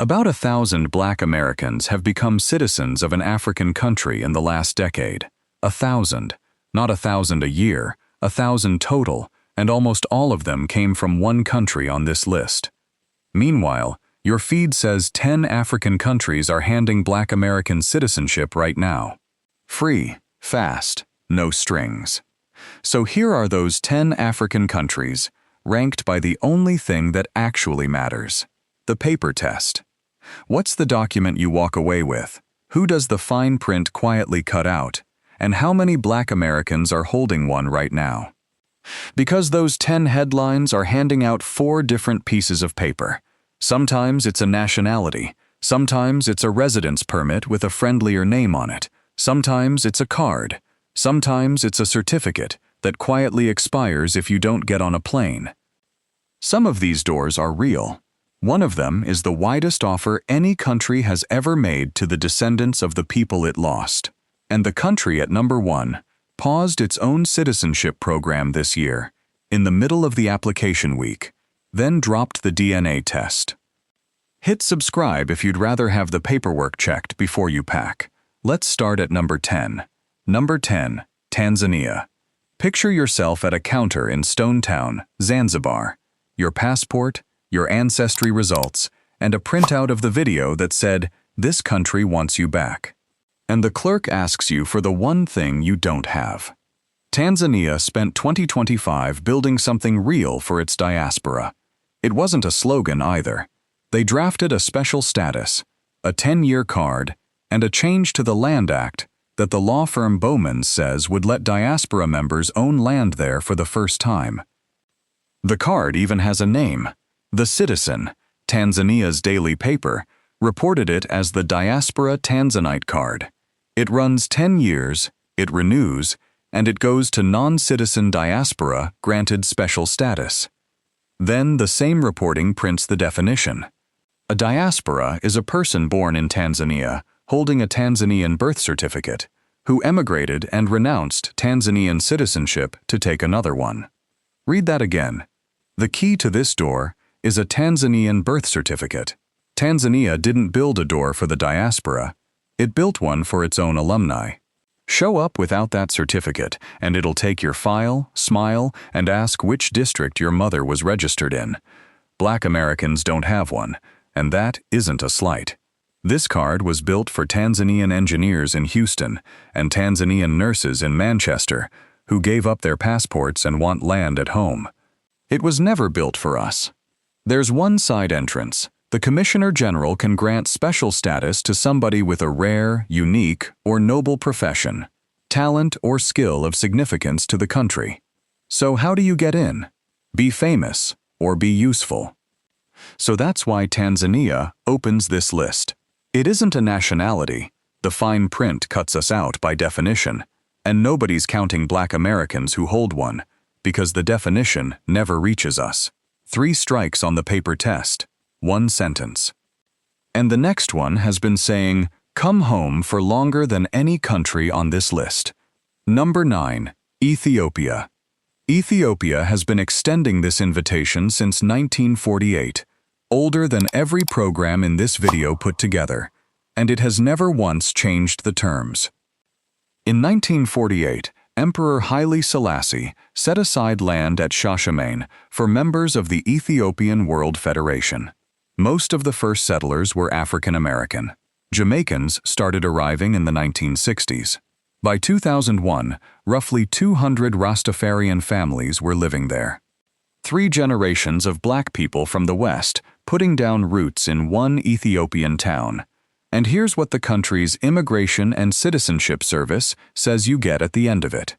About 1,000 Black Americans have become citizens of an African country in the last decade. 1,000, not 1,000 a year, 1,000 total, and almost all of them came from one country on this list. Meanwhile, your feed says 10 African countries are handing Black American citizenship right now. Free, fast, no strings. So here are those 10 African countries, ranked by the only thing that actually matters: the paper test. What's the document you walk away with? Who does the fine print quietly cut out? And how many Black Americans are holding one right now? Because those 10 headlines are handing out 4 different pieces of paper. Sometimes it's a nationality, sometimes it's a residence permit with a friendlier name on it, sometimes it's a card, sometimes it's a certificate that quietly expires if you don't get on a plane. Some of these doors are real. One of them is the widest offer any country has ever made to the descendants of the people it lost. And the country at number 1 paused its own citizenship program this year, in the middle of the application week, then dropped the DNA test. Hit subscribe if you'd rather have the paperwork checked before you pack. Let's start at number 10. Number 10, Tanzania. Picture yourself at a counter in Stone Town, Zanzibar. Your passport, your ancestry results, and a printout of the video that said, "This country wants you back." And the clerk asks you for the one thing you don't have. Tanzania spent 2025 building something real for its diaspora. It wasn't a slogan either. They drafted a special status, a 10-year card, and a change to the Land Act that the law firm Bowman says would let diaspora members own land there for the first time. The card even has a name. The Citizen, Tanzania's daily paper, reported it as the Diaspora Tanzanite card. It runs 10 years, it renews, and it goes to non-citizen diaspora granted special status. Then the same reporting prints the definition. A diaspora is a person born in Tanzania holding a Tanzanian birth certificate who emigrated and renounced Tanzanian citizenship to take another one. Read that again. The key to this door is a Tanzanian birth certificate. Tanzania didn't build a door for the diaspora. It built one for its own alumni. Show up without that certificate, and it'll take your file, smile, and ask which district your mother was registered in. Black Americans don't have one, and that isn't a slight. This card was built for Tanzanian engineers in Houston and Tanzanian nurses in Manchester who gave up their passports and want land at home. It was never built for us. There's one side entrance. The Commissioner General can grant special status to somebody with a rare, unique, or noble profession, talent, or skill of significance to the country. So how do you get in? Be famous or be useful. So that's why Tanzania opens this list. It isn't a nationality. The fine print cuts us out by definition, and nobody's counting Black Americans who hold one, because the definition never reaches us. 3 strikes on the paper test. 1 sentence. And the next one has been saying, "Come home" for longer than any country on this list. Number 9, Ethiopia. Ethiopia has been extending this invitation since 1948, older than every program in this video put together, and it has never once changed the terms. In 1948, Emperor Haile Selassie set aside land at Shashamene for members of the Ethiopian World Federation. Most of the first settlers were African American. Jamaicans started arriving in the 1960s. By 2001, roughly 200 Rastafarian families were living there. 3 generations of Black people from the West putting down roots in one Ethiopian town. And here's what the country's Immigration and Citizenship Service says you get at the end of it.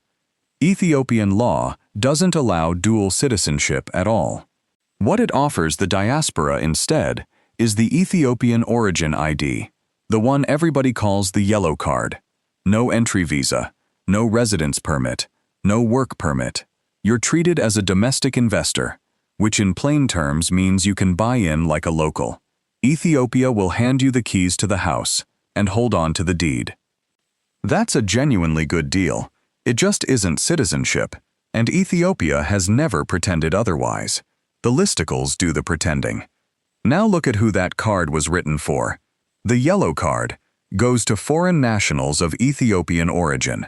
Ethiopian law doesn't allow dual citizenship at all. What it offers the diaspora instead is the Ethiopian Origin ID, the one everybody calls the yellow card. No entry visa, no residence permit, no work permit. You're treated as a domestic investor, which in plain terms means you can buy in like a local. Ethiopia will hand you the keys to the house and hold on to the deed. That's a genuinely good deal. It just isn't citizenship, and Ethiopia has never pretended otherwise. The listicles do the pretending. Now look at who that card was written for. The yellow card goes to foreign nationals of Ethiopian origin.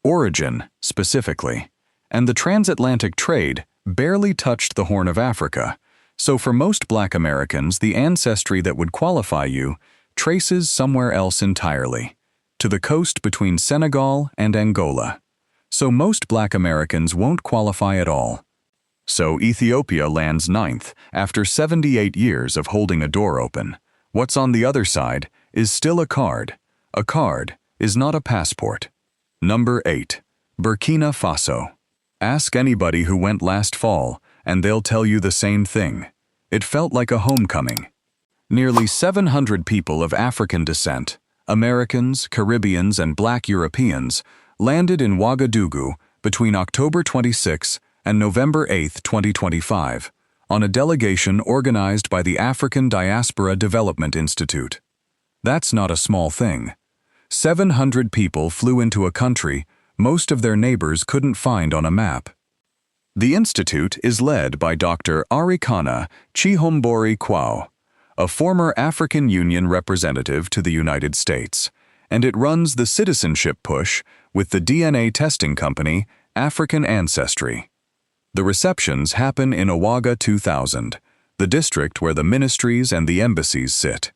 Origin, specifically. And the transatlantic trade barely touched the Horn of Africa. So for most Black Americans, the ancestry that would qualify you traces somewhere else entirely, to the coast between Senegal and Angola. So most Black Americans won't qualify at all. So Ethiopia lands 9th after 78 years of holding a door open. What's on the other side is still a card. A card is not a passport. Number 8. Burkina Faso. Ask anybody who went last fall, and they'll tell you the same thing. It felt like a homecoming. Nearly 700 people of African descent, Americans, Caribbeans, and Black Europeans, landed in Ouagadougou between October 26 and November 8, 2025, on a delegation organized by the African Diaspora Development Institute. That's not a small thing. 700 people flew into a country most of their neighbors couldn't find on a map. The institute is led by Dr. Arikana Chihombori Kwao, a former African Union representative to the United States, and it runs the citizenship push with the DNA testing company African Ancestry. The receptions happen in Ouaga 2000, the district where the ministries and the embassies sit.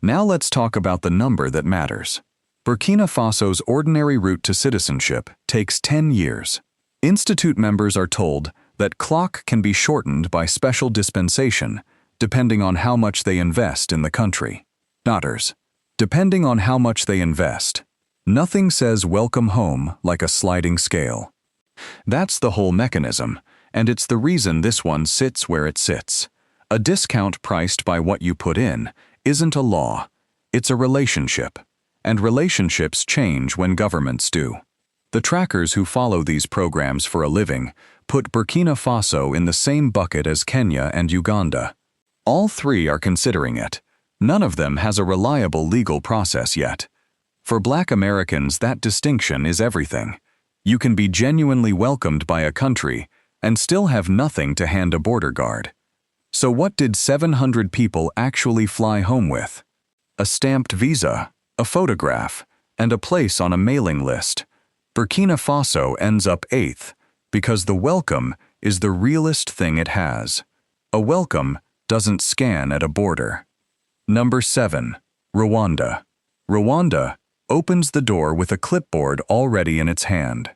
Now let's talk about the number that matters. Burkina Faso's ordinary route to citizenship takes 10 years. Institute members are told that clock can be shortened by special dispensation, depending on how much they invest in the country. Notters. Depending on how much they invest. Nothing says welcome home like a sliding scale. That's the whole mechanism, and it's the reason this one sits where it sits. A discount priced by what you put in isn't a law, it's a relationship. And relationships change when governments do. The trackers who follow these programs for a living put Burkina Faso in the same bucket as Kenya and Uganda. All three are considering it. None of them has a reliable legal process yet. For Black Americans, that distinction is everything. You can be genuinely welcomed by a country and still have nothing to hand a border guard. So what did 700 people actually fly home with? A stamped visa, a photograph, and a place on a mailing list. Burkina Faso ends up 8th because the welcome is the realest thing it has. A welcome doesn't scan at a border. Number 7. Rwanda. Rwanda opens the door with a clipboard already in its hand.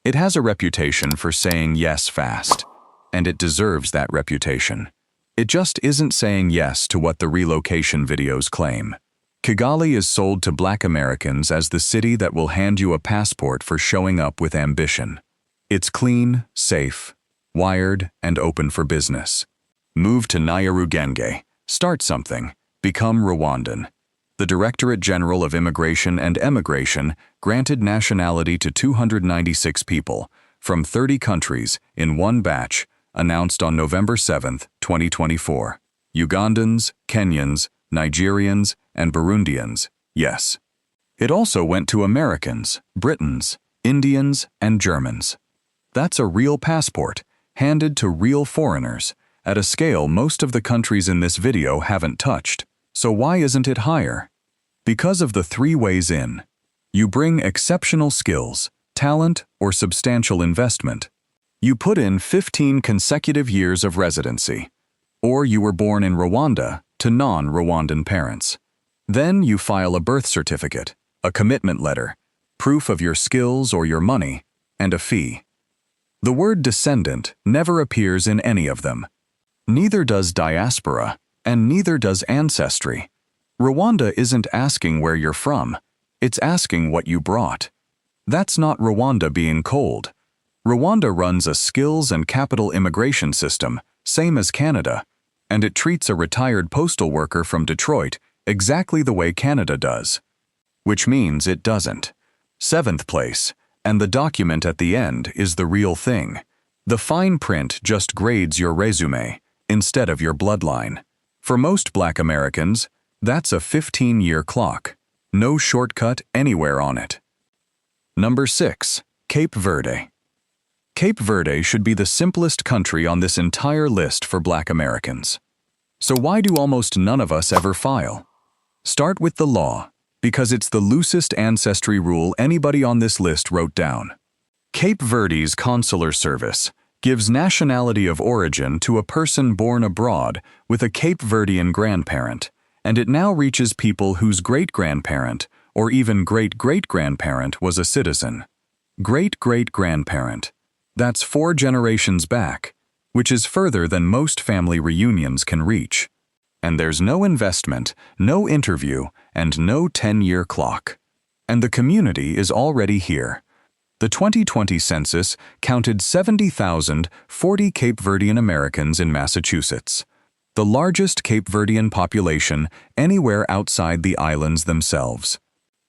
It has a reputation for saying yes fast, and it deserves that reputation. It just isn't saying yes to what the relocation videos claim. Kigali is sold to Black Americans as the city that will hand you a passport for showing up with ambition. It's clean, safe, wired, and open for business. Move to Nyarugenge, start something, become Rwandan. The Directorate General of Immigration and Emigration granted nationality to 296 people from 30 countries in one batch, announced on November 7, 2024. Ugandans, Kenyans, Nigerians, and Burundians, yes. It also went to Americans, Britons, Indians, and Germans. That's a real passport, handed to real foreigners, at a scale most of the countries in this video haven't touched. So why isn't it higher? Because of the 3 ways in. You bring exceptional skills, talent, or substantial investment. You put in 15 consecutive years of residency. Or you were born in Rwanda to non-Rwandan parents. Then you file a birth certificate, a commitment letter, proof of your skills or your money, and a fee. The word descendant never appears in any of them. Neither does diaspora, and neither does ancestry. Rwanda isn't asking where you're from, it's asking what you brought. That's not Rwanda being cold. Rwanda runs a skills and capital immigration system, same as Canada, and it treats a retired postal worker from Detroit exactly the way Canada does. Which means it doesn't. 7th place, and the document at the end is the real thing. The fine print just grades your resume instead of your bloodline. For most Black Americans, that's a 15-year clock. No shortcut anywhere on it. Number 6. Cape Verde. Cape Verde should be the simplest country on this entire list for Black Americans. So why do almost none of us ever file? Start with the law, because it's the loosest ancestry rule anybody on this list wrote down. Cape Verde's consular service gives nationality of origin to a person born abroad with a Cape Verdean grandparent, and it now reaches people whose great-grandparent or even great-great-grandparent was a citizen. Great-great-grandparent. That's 4 generations back, which is further than most family reunions can reach. And there's no investment, no interview, and no 10-year clock. And the community is already here. The 2020 census counted 70,040 Cape Verdean Americans in Massachusetts, the largest Cape Verdean population anywhere outside the islands themselves.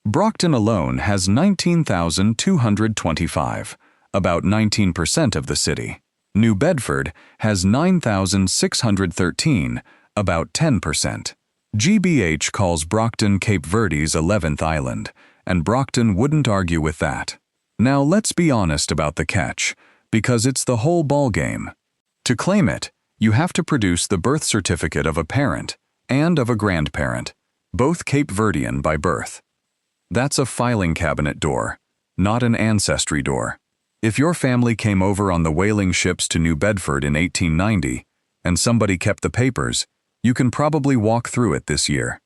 Brockton alone has 19,225, about 19% of the city. New Bedford has 9,613, about 10%. GBH calls Brockton Cape Verde's 11th island, and Brockton wouldn't argue with that. Now let's be honest about the catch, because it's the whole ballgame. To claim it, you have to produce the birth certificate of a parent and of a grandparent, both Cape Verdean by birth. That's a filing cabinet door, not an ancestry door. If your family came over on the whaling ships to New Bedford in 1890, and somebody kept the papers, you can probably walk through it this year.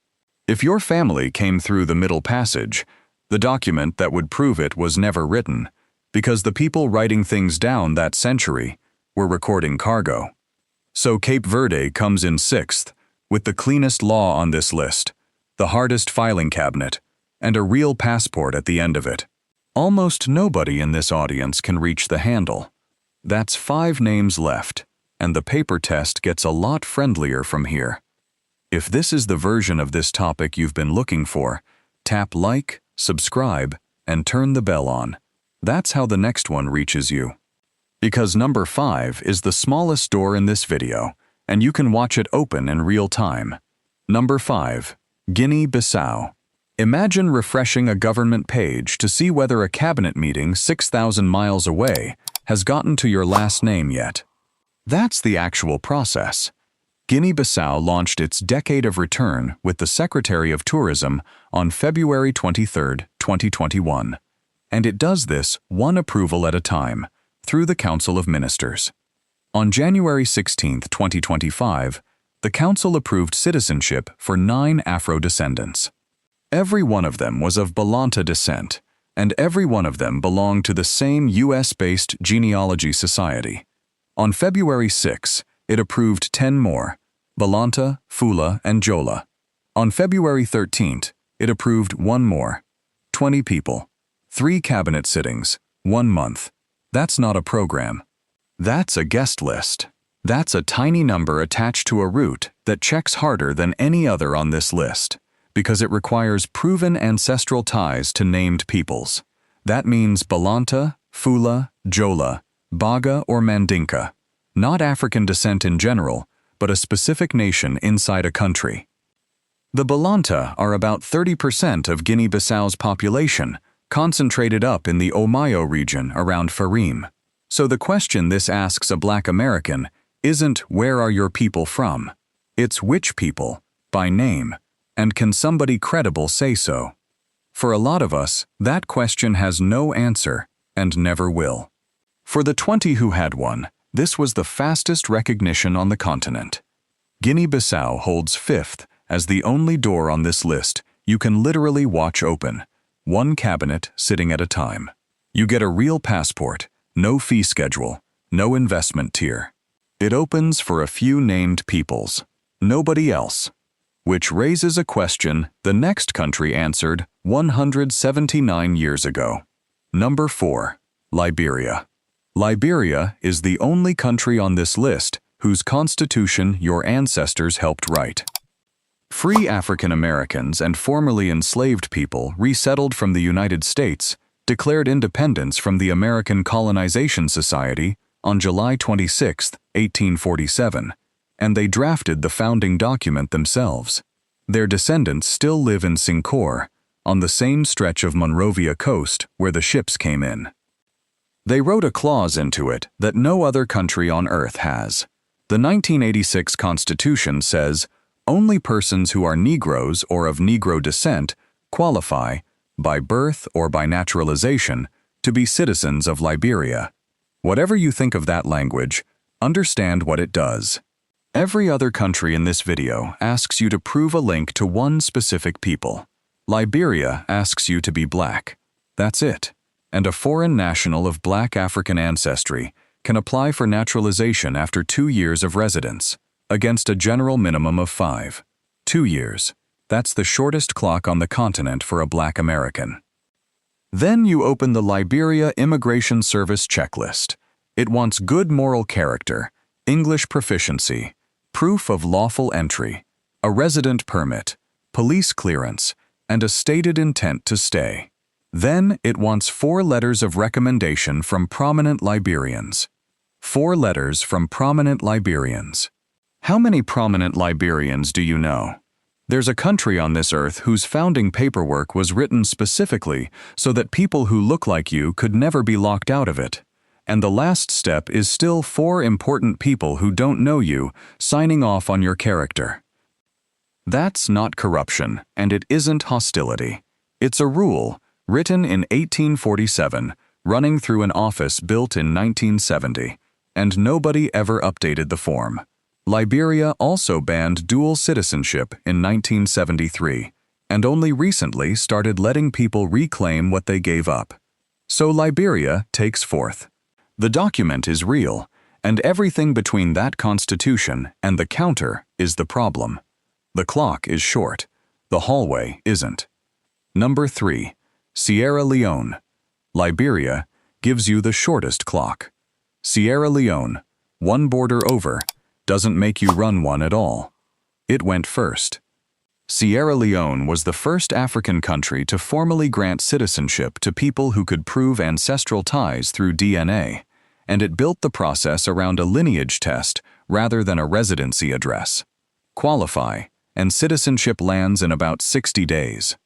If your family came through the Middle Passage, the document that would prove it was never written, because the people writing things down that century were recording cargo. So Cape Verde comes in 6th, with the cleanest law on this list, the hardest filing cabinet, and a real passport at the end of it. Almost nobody in this audience can reach the handle. That's 5 names left, and the paper test gets a lot friendlier from here. If this is the version of this topic you've been looking for, tap like, subscribe, and turn the bell on. That's how the next one reaches you. Because number 5 is the smallest door in this video, and you can watch it open in real time. Number 5. Guinea-Bissau. Imagine refreshing a government page to see whether a cabinet meeting 6,000 miles away has gotten to your last name yet. That's the actual process. Guinea-Bissau launched its Decade of Return with the Secretary of Tourism on February 23, 2021. And it does this one approval at a time, through the Council of Ministers. On January 16, 2025, the Council approved citizenship for 9 Afro-descendants. Every one of them was of Balanta descent, and every one of them belonged to the same US-based genealogy society. On February 6, it approved 10 more, Balanta, Fula, and Jola. On February 13th, it approved 1 more, 20 people, 3 cabinet sittings, 1 month. That's not a program. That's a guest list. That's a tiny number attached to a route that checks harder than any other on this list, because it requires proven ancestral ties to named peoples. That means Balanta, Fula, Jola, Baga, or Mandinka. Not African descent in general, but a specific nation inside a country. The Balanta are about 30% of Guinea-Bissau's population, concentrated up in the Omayo region around Farim. So the question this asks a Black American isn't where are your people from? It's which people, by name, and can somebody credible say so? For a lot of us, that question has no answer and never will. For the 20 who had one, this was the fastest recognition on the continent. Guinea-Bissau holds 5th as the only door on this list you can literally watch open, 1 cabinet sitting at a time. You get a real passport, no fee schedule, no investment tier. It opens for a few named peoples, nobody else. Which raises a question the next country answered 179 years ago. Number 4. Liberia. Liberia is the only country on this list whose constitution your ancestors helped write. Free African Americans and formerly enslaved people resettled from the United States declared independence from the American Colonization Society on July 26, 1847, and they drafted the founding document themselves. Their descendants still live in Sincor, on the same stretch of Monrovia coast where the ships came in. They wrote a clause into it that no other country on earth has. The 1986 Constitution says only persons who are Negroes or of Negro descent qualify, by birth or by naturalization, to be citizens of Liberia. Whatever you think of that language, understand what it does. Every other country in this video asks you to prove a link to one specific people. Liberia asks you to be black. That's it. And a foreign national of black African ancestry can apply for naturalization after 2 years of residence, against a general minimum of 5. 2 years. That's the shortest clock on the continent for a black American. Then you open the Liberia Immigration Service checklist. It wants good moral character, English proficiency, proof of lawful entry, a resident permit, police clearance, and a stated intent to stay. Then it wants 4 letters of recommendation from prominent Liberians. 4 letters from prominent Liberians. How many prominent Liberians do you know? There's a country on this earth whose founding paperwork was written specifically so that people who look like you could never be locked out of it. And the last step is still 4 important people who don't know you signing off on your character. That's not corruption, and it isn't hostility. It's a rule, written in 1847, running through an office built in 1970, and nobody ever updated the form. Liberia also banned dual citizenship in 1973, and only recently started letting people reclaim what they gave up. So Liberia takes 4th. The document is real, and everything between that constitution and the counter is the problem. The clock is short. The hallway isn't. Number 3. Sierra Leone. Liberia gives you the shortest clock. Sierra Leone, 1 border over, doesn't make you run one at all. It went first. Sierra Leone was the first African country to formally grant citizenship to people who could prove ancestral ties through DNA, and it built the process around a lineage test rather than a residency address. Qualify, and citizenship lands in about 60 days.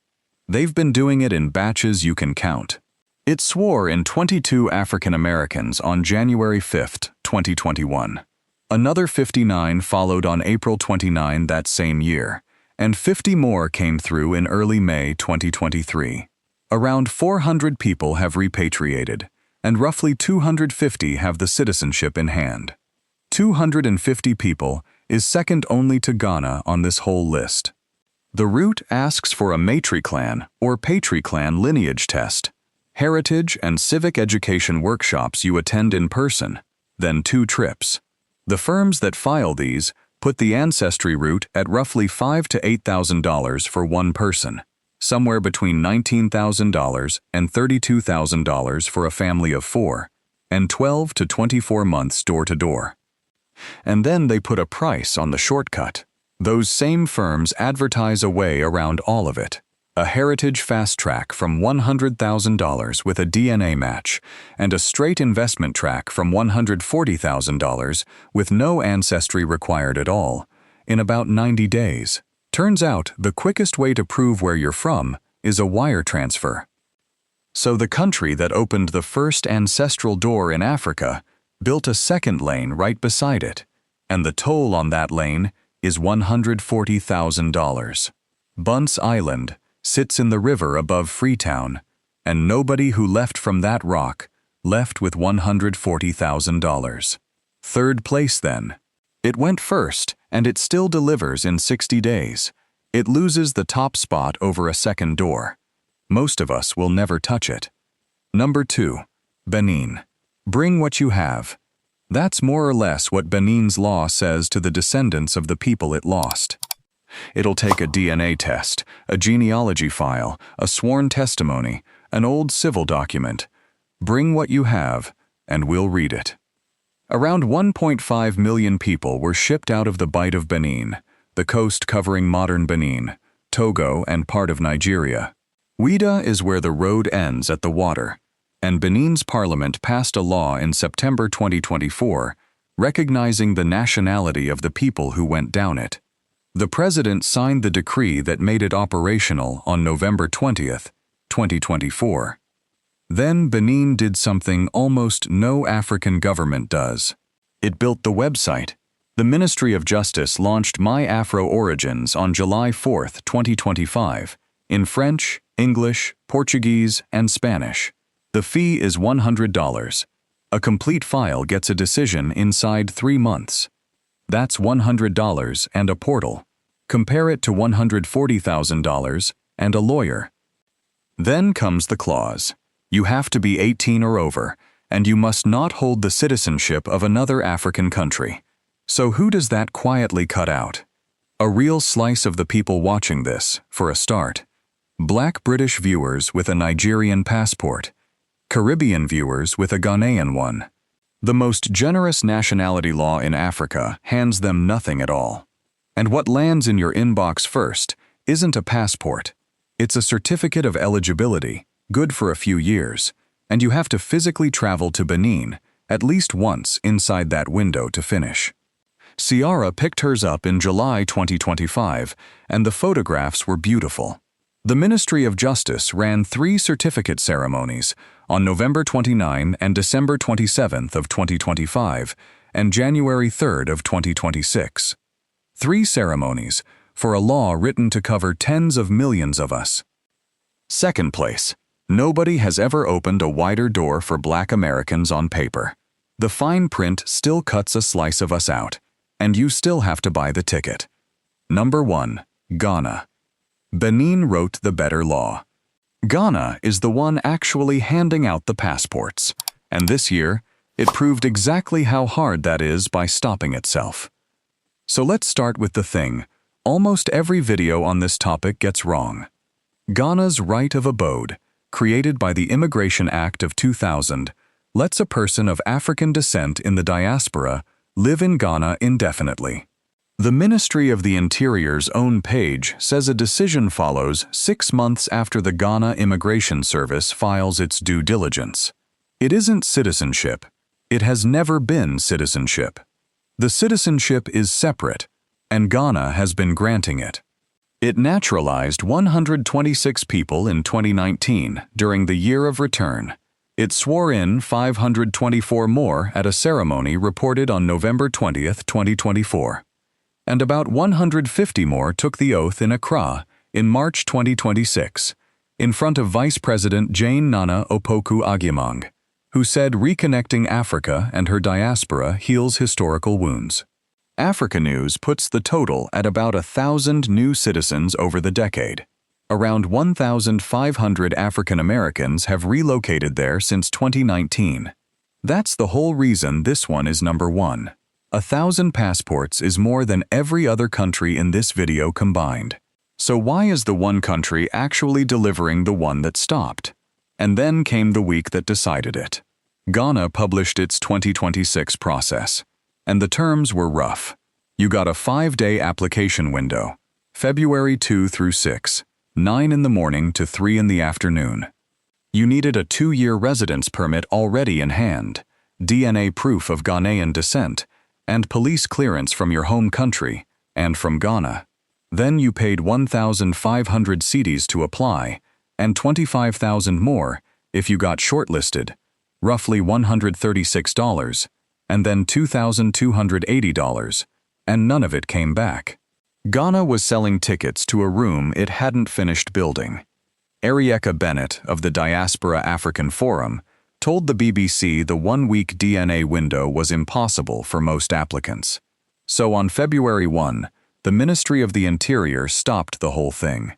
They've been doing it in batches you can count. It swore in 22 African Americans on January 5, 2021. Another 59 followed on April 29 that same year, and 50 more came through in early May 2023. Around 400 people have repatriated, and roughly 250 have the citizenship in hand. 250 people is second only to Ghana on this whole list. The route asks for a matriclan or patriclan lineage test, heritage and civic education workshops you attend in person, then 2 trips. The firms that file these put the ancestry route at roughly $5,000 to $8,000 for one person, somewhere between $19,000 and $32,000 for a family of 4, and 12 to 24 months door-to-door. And then they put a price on the shortcut. Those same firms advertise a way around all of it. A heritage fast track from $100,000 with a DNA match, and a straight investment track from $140,000 with no ancestry required at all, in about 90 days. Turns out the quickest way to prove where you're from is a wire transfer. So the country that opened the first ancestral door in Africa built a second lane right beside it, and the toll on that lane is $140,000. Bunce Island sits in the river above Freetown, and nobody who left from that rock left with $140,000. 3rd place then. It went first, and it still delivers in 60 days. It loses the top spot over a second door. Most of us will never touch it. Number 2. Benin. Bring what you have. That's more or less what Benin's law says to the descendants of the people it lost. It'll take a DNA test, a genealogy file, a sworn testimony, an old civil document. Bring what you have, and we'll read it. Around 1.5 million people were shipped out of the Bight of Benin, the coast covering modern Benin, Togo, and part of Nigeria. Ouidah is where the road ends at the water, and Benin's parliament passed a law in September 2024 recognizing the nationality of the people who went down it. The president signed the decree that made it operational on November 20th, 2024. Then Benin did something almost no African government does. It built the website. The Ministry of Justice launched My Afro Origins on July 4, 2025, in French, English, Portuguese, and Spanish. The fee is $100. A complete file gets a decision inside 3 months. That's $100 and a portal. Compare it to $140,000 and a lawyer. Then comes the clause. You have to be 18 or over, and you must not hold the citizenship of another African country. So who does that quietly cut out? A real slice of the people watching this, for a start. Black British viewers with a Nigerian passport. Caribbean viewers with a Ghanaian one. The most generous nationality law in Africa hands them nothing at all. And what lands in your inbox first isn't a passport. It's a certificate of eligibility, good for a few years, and you have to physically travel to Benin at least once inside that window to finish. Ciara picked hers up in July 2025, and the photographs were beautiful. The Ministry of Justice ran 3 certificate ceremonies on November 29 and December 27 of 2025 and January 3 of 2026. 3 ceremonies for a law written to cover tens of millions of us. Second place. Nobody has ever opened a wider door for Black Americans on paper. The fine print still cuts a slice of us out, and you still have to buy the ticket. Number 1. Ghana. Benin wrote the better law. Ghana is the one actually handing out the passports, and this year, it proved exactly how hard that is by stopping itself. So let's start with the thing almost every video on this topic gets wrong. Ghana's right of abode, created by the Immigration Act of 2000, lets a person of African descent in the diaspora live in Ghana indefinitely. The Ministry of the Interior's own page says a decision follows 6 months after the Ghana Immigration Service files its due diligence. It isn't citizenship. It has never been citizenship. The citizenship is separate, and Ghana has been granting it. It naturalized 126 people in 2019 during the year of return. It swore in 524 more at a ceremony reported on November 20, 2024. And about 150 more took the oath in Accra in March 2026, in front of Vice President Jane Nana Opoku-Agyemang, who said reconnecting Africa and her diaspora heals historical wounds. Africa News puts the total at about 1,000 new citizens over the decade. Around 1,500 African Americans have relocated there since 2019. That's the whole reason this one is number 1. 1,000 passports is more than every other country in this video combined. So why is the one country actually delivering the one that stopped? And then came the week that decided it. Ghana published its 2026 process, and the terms were rough. You got a 5-day application window, February 2 through 6, 9 in the morning to 3 in the afternoon. You needed a 2-year residence permit already in hand, DNA proof of Ghanaian descent, and police clearance from your home country and from Ghana. Then you paid 1,500 cedis to apply, and 25,000 more if you got shortlisted, roughly $136, and then $2,280, and none of it came back. Ghana was selling tickets to a room it hadn't finished building. Erieka Bennett of the Diaspora African Forum told the BBC the 1-week DNA window was impossible for most applicants. So on February 1, the Ministry of the Interior stopped the whole thing.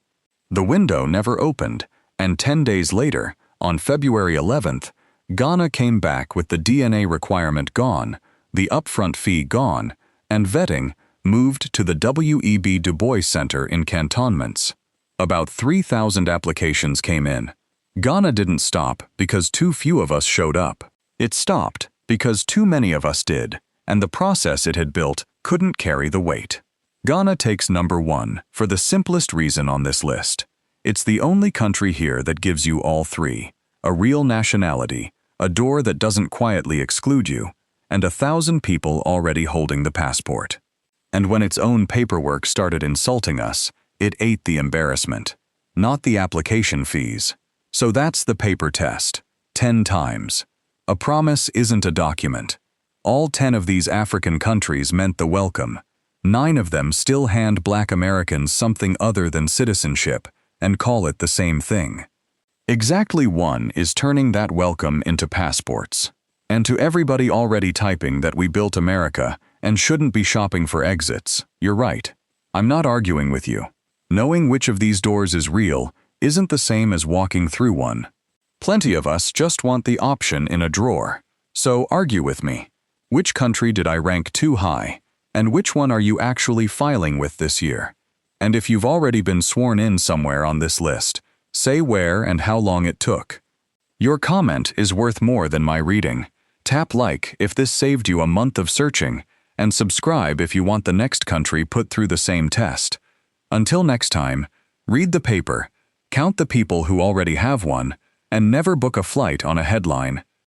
The window never opened, and 10 days later, on February 11th, Ghana came back with the DNA requirement gone, the upfront fee gone, and vetting moved to the W.E.B. Du Bois Center in cantonments. About 3,000 applications came in. Ghana didn't stop because too few of us showed up. It stopped because too many of us did, and the process it had built couldn't carry the weight. Ghana takes number 1 for the simplest reason on this list. It's the only country here that gives you all 3, a real nationality, a door that doesn't quietly exclude you, and 1,000 people already holding the passport. And when its own paperwork started insulting us, it ate the embarrassment, not the application fees. So that's the paper test, 10 times. A promise isn't a document. All 10 of these African countries meant the welcome. 9 of them still hand Black Americans something other than citizenship and call it the same thing. Exactly 1 is turning that welcome into passports. And to everybody already typing that we built America and shouldn't be shopping for exits, you're right. I'm not arguing with you. Knowing which of these doors is real isn't the same as walking through one. Plenty of us just want the option in a drawer. So argue with me. Which country did I rank too high? And which one are you actually filing with this year? And if you've already been sworn in somewhere on this list, say where and how long it took. Your comment is worth more than my reading. Tap like if this saved you a month of searching, and subscribe if you want the next country put through the same test. Until next time, read the paper, count the people who already have one, and never book a flight on a headline,